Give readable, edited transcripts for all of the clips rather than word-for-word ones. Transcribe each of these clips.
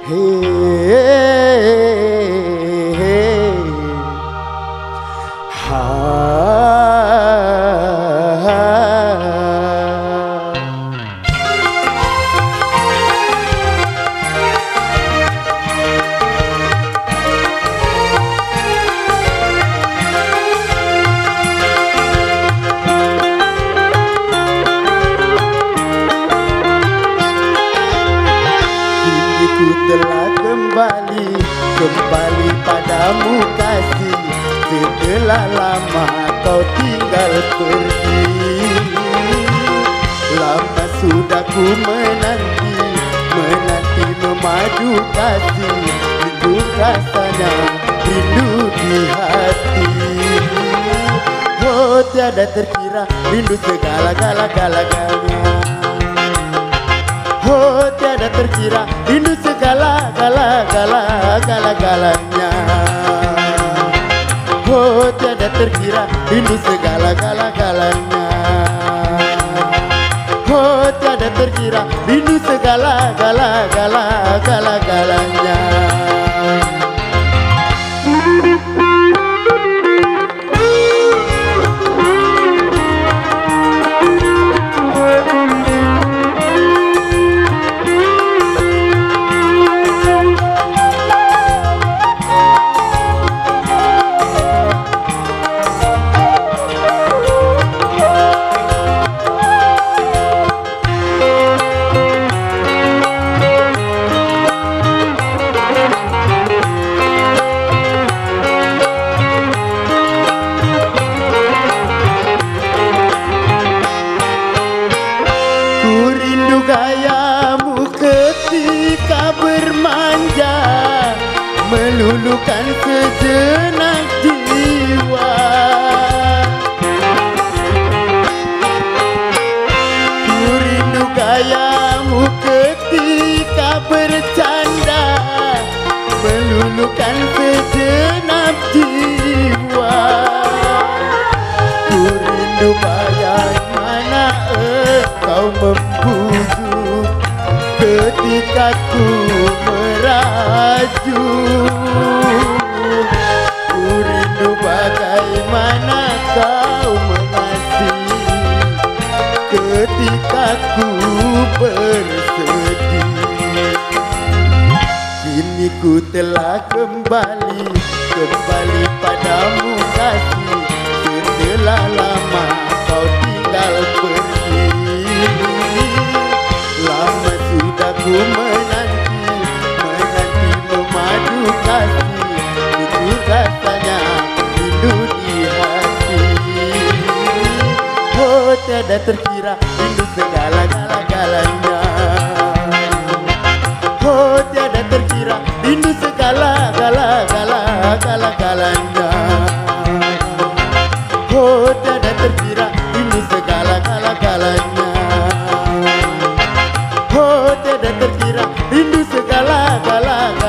Ku telah kembali padamu kasih, setelah lama kau tinggal pergi. Lama sudah ku menanti memadu kasih, rindu rasanya, rindu di hati. Oh tiada terkira, rindu segala-galanya. Oh tiada terkira, rindu segala-galanya. Oh tiada terkira, rindu segala-galanya. Oh tiada terkira, rindu segala-galanya. Gayamu ketika bermanja, meluluhkan sejenak jiwa. Ku rindu gayamu ketika bercanda, meluluhkan sejenak jiwa. Ku rindu bagaimana engkau membujuk ketika ku merajuk. Ku rindu bagaimana kau mengasihi ketika ku bersedih. Kini ku telah kembali padamu kasih, setelah lama kau tinggal pergi. Lama sudah ku menanti memadu kasih, itu rasanya rindu di hati. Oh tiada terkira, rindu segala-galanya. Oh tiada terkira, rindu segala-galanya. Oh tiada terkira, rindu segala-galanya. Oh tiada terkira, rindu segala-galanya.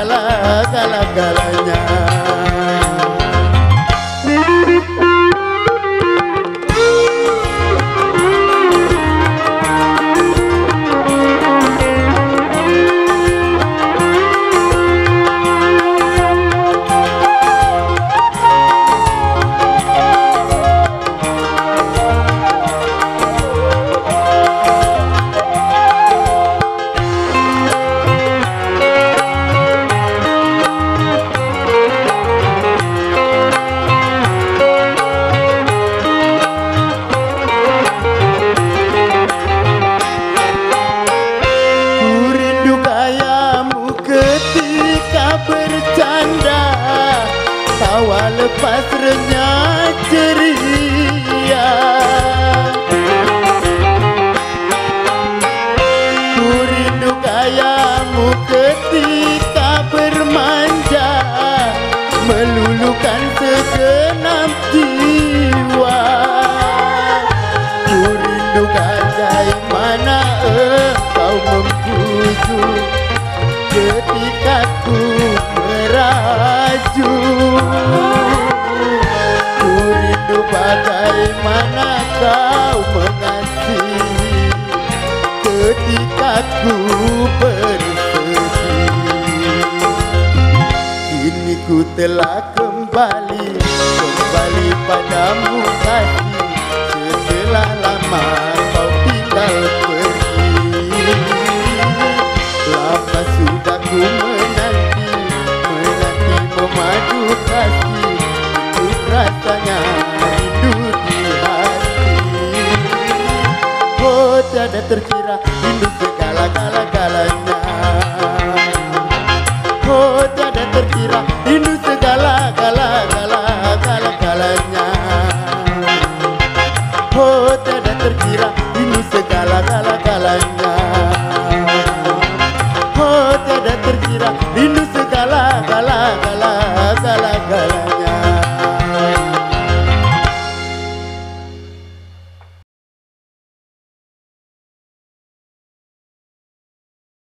Bercanda, tawa lepas renyah ceria. Ku rindu gayamu ketika bermanja, meluluhkan segenap jiwa. Ku rindu bagaimana engkau membujuk ketika ku merajuk. Ku rindu bagaimana kau mengasihi ketika ku bersedih. Ku telah kembali padamu kasih, setelah lama kau tinggal pergi. Lama sudah ku menanti memadu kasih, untuk rasanya rindu di hati. Oh tiada terkira rindu segala-galanya. Oh tiada terkira rindu segala-galanya. Oh tiada terkira rindu segala-galanya.